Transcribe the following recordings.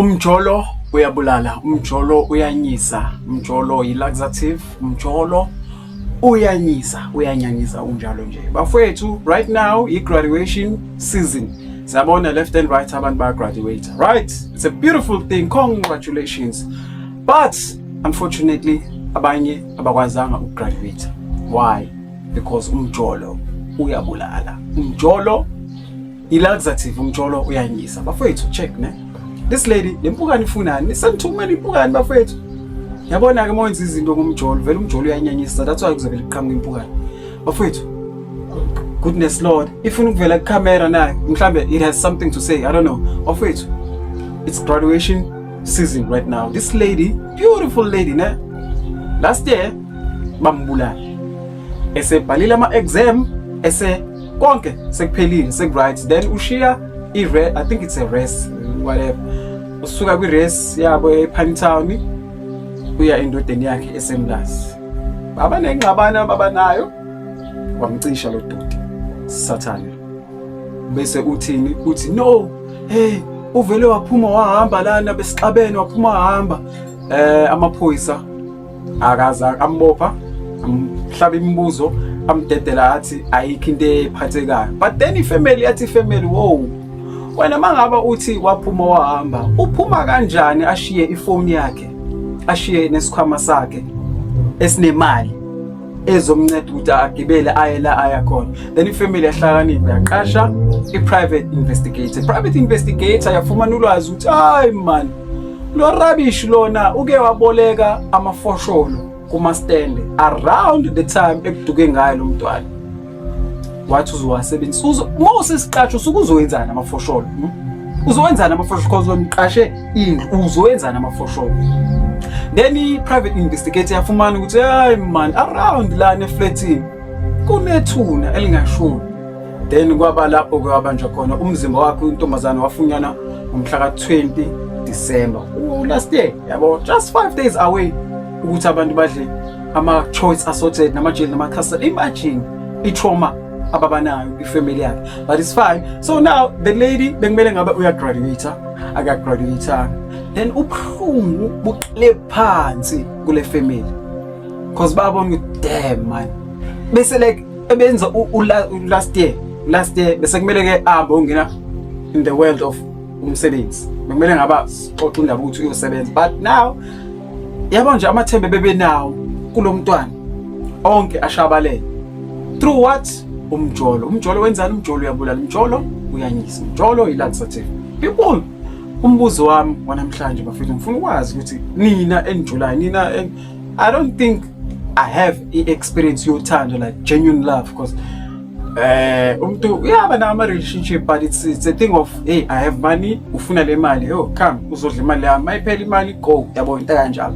Umjolo uyabulala, umjolo uyanyisa, umjolo yi-laxative, umjolo uyanyanyisa unjalo nje. Bafowethu, right now i-graduation season. Siyabona left and right abantu baya-graduate, right? It's a beautiful thing, congratulations. But unfortunately, abanye abakwazanga ukugraduate. Why? Because umjolo uyabulala. Umjolo i-laxative, umjolo uyanyisa. Bafowethu, check ne? This lady, le mpukane ifunani, senithumela impukane bafethu. Yabona ke manje izinto ngomjolo, vele umjolo uyanyanyisa. That's why kuzovela iqhamuka impukane. Bafethu, goodness Lord, ifuna ukuvela ku-camera nayo, mhlambe it has something to say, I don't know. Bafethu, it's graduation season right now. This lady, beautiful lady ne? Last year bambulala. Esebhalile ama-exam, konke sekuphelile, sek-right. Then ushiya I think it's a race, whatever. Usuka kwi-race yabo ePantown uya endodeni yakhe esemlazi. Baba nengxabana babanayo wamcisha lo dodi. Sathane. Bese uthini? Uthi no, hey, uvele waphuma wahamba lana besixabene waphuma wahamba. Amaphoyisa akaza ambopha, amhlaba imibuzo, amdedela athi ayikho into ephathekayo. But then ifamily yathi family, wow. Wena mangaba uthi waphuma wahamba, uphuma kanjani ashiye ifoni yakhe, ashiye nesikhwama sakhe esinemali ezomnceda ukuthi agibele aye la aya khona. Then ifamily yahlakanipha yaqasha i-private investigator. Private investigator yafumana ulwazi ukuthi hayi man, lo rubbish lona uke waboleka amafosholo kuma stand around the time ekuduke ngayo lo mntwana. Wathi uzowasebenzisa mose siqasho sukuzoyenzana amafosholo. Uzowenzana amafosholo because wemqashe uzowenzana amafosholo. Then i-private investigator yafumana ukuthi hayi man, around la neflatini kunethuna elingashoni. Then kwaba lapho kwabanjwa khona umzimba wakhe untombazana wafunyana ngomhla ka-20 December last year, yabo, just 5 days away ukuthi abantu badle ama-choice assorted namajeli nama-custard. Imagine i-trauma ababanayo ifamily yakhe, but it's fine. So now the lady bekumele ngabe uyagraduate, akagraduate, then ubuhlungu buqale phansi kule family because babona ukuthi damn man, bese like ebenza last year bese kumele ke ahambe ungena in the world of umsebenzi, bekumele ngaba xoxa indaba ukuthi uyosebenza. But now yabo nje amathembe bebe nawo kulo mntwana onke ashabalele through what? Umjolo. Umjolo wenzani? Umjolo uyabulala, umjolo uyanyisa, umjolo i-laxative. People, umbuzo wami wanamhlanje bafethu ngifuna ukwazi ukuthi nina enijulayo, nina I don't think I have experience yothando like genuine love because umuntu uyaba nama relationship, but it's a thing of hey, I have money, ufuna le mali, oh come uzodla imali yami, mayiphela imali go, yabo into kanjalo.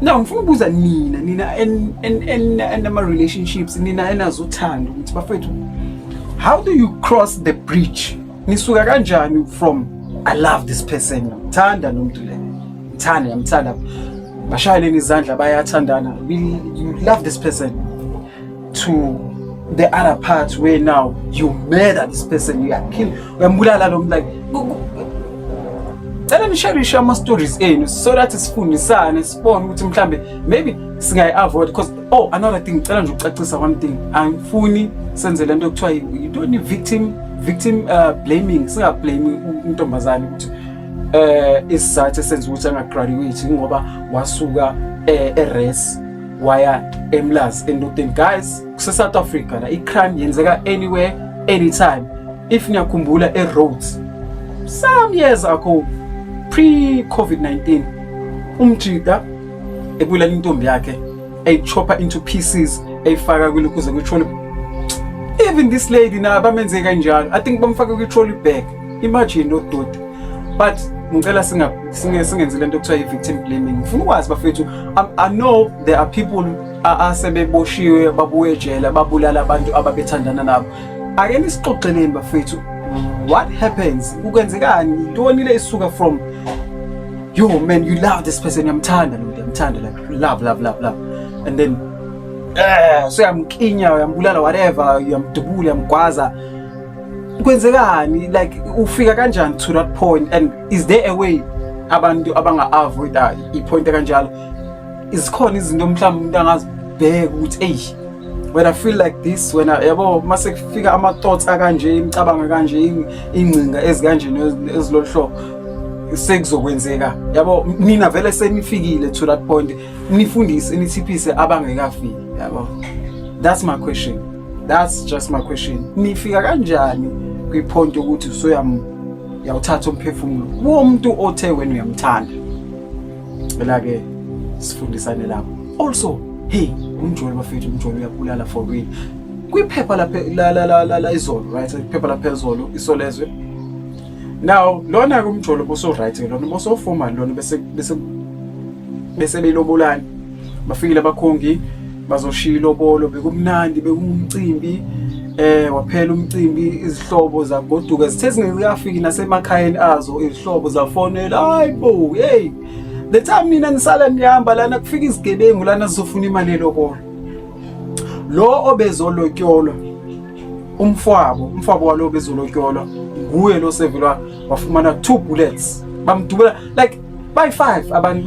Now ngifuna ukubuza nina ama relationships, nina enazothando ukuthi bafethu, how do you cross the bridge? Nisuka kanjani from I love this person, ngithanda nomuntu le, ngithanda bashayeleni izandla bayathandana, you love this person, to the other part where now you murder this person, you are kill, uyambulala lo muntu, like tell me share ama stories enu so that sifundisane sibone ukuthi mhlambe maybe singayi avoid. Because another thing, cela nje ucacisa one thing, angifuni senze lento ekuthiwa you don't need victim blaming. Singa blame untombazane ukuthi isizathu esenza ukuthi angagraduate ngoba wasuka race waya emlazi endodeni. Guys, kuse South Africa la i-crime yenzeka anywhere anytime. If niyakhumbula roads some years ago pre-COVID-19, umjida ebulala intombi yakhe, chopper into pieces, eyifaka kuze ku-trolley. Even this lady na bamenze kanjalo, I think bamfaka ku-trolley bag. Imagine no dot. But ngicela singenze lento ekuthiwa i-victim blaming. Ngifuna ukwazi bafethu, I know there are people asebeboshiwe babuye ejele babulala abantu ababethandana nabo. Ake nisixoxeleni bafethu, what happens? Ukwenzekani? Intoni le isuka from yo man, you love this person, yamthanda like love, and then so yamkinya, yambulala, whatever, yamdubula, yamgwaza. Ukwenzekani? Like ufika kanjani to that point, and is there a way abantu abanga-avoida i-point kanjalo, izikhona izinto mhlawumbe umuntu angazibheka ukuthi when I feel like this, when yabo mase kufika ama-thoughts akanje, imicabango kanje, ingcinga ezikanje ezilolu hlobo, sekuzokwenzeka. Yabo nina vele senifikile to that point, nifundise nithiphise abangekafiki. Yabo, that's my question. That's just my question. Nifika kanjani kwi-point yokuthi uyawuthatha umphefumulo womuntu othe wena uyamthanda? Phela-ke sifundisane lapho. Also, hey, umjolo bafethu, umjolo uyabulala for real. Kwiphepha la izolo, right? Iphepha lapha izolo, Isolezwe. Now, lona ke umjolo boso right, lona boso formal, lona bese belobolana. Bafikile abakhongi bazoshiya ilobolo, bekumnandi, bekumcimbi, waphela umcimbi, izihlobo zagoduka zithe zingekafiki nasemakhayeni azo, izihlobo zafonela, hayibo, hey, the time mina nisala nihamba lana kufika izigebengu lana zizofuna imali elobolo. Lo obezolotyolwa, umfwabo walo obezolotyolwa, nguye lo sevela wafumana 2 bullets. Bamdubula like by 5 abantu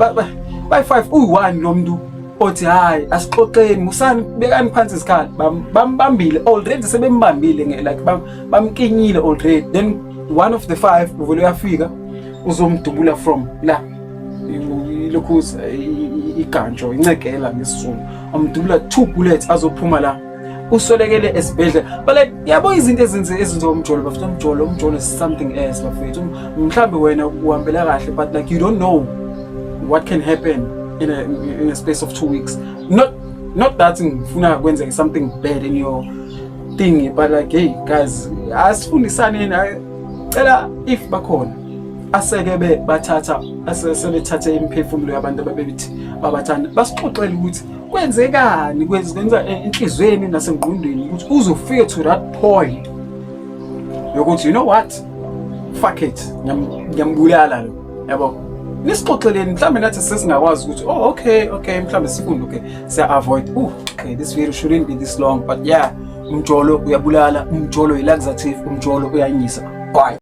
by 5 uyi-1 lo muntu othi hayi asixoxeni musani bekani phansi isikhala, bambambile already, sebembambile like bamkinyile already. Then one of the 5 uvele uyafika uzomdubula from la lokhuza iganjo incekela ngesizulu, amdubula 2 bullets azophuma la, usolekele esibhedlela. But like yabo izinto ezizomjolo bafuna umjolo is something else bafethu. Mhlambe wena uhambela kahle, but like you don't know what can happen in a space of 2 weeks. Not that ngifuna kwenzeke something bad in your thing, but like hey guys, asifundisane na, cela if bakhona aseke bathatha sebethathe imphefumulo yabantu ababethi babathanda, basixoxele ukuthi kwenzekani, kwenza enhlizweni nasengqondweni ukuthi uzofika to that point yokuthi you know what, fuck it, ngiyambulala lo. Yabo, nisixoxeleni mhlambe nathi sesingakwazi ukuthi okay mhlambe sifunde, okay siya avoid, okay this video shouldn't be this long, but yeah, umjolo uyabulala, umjolo yi-laxative, umjolo uyanyisa. Bye.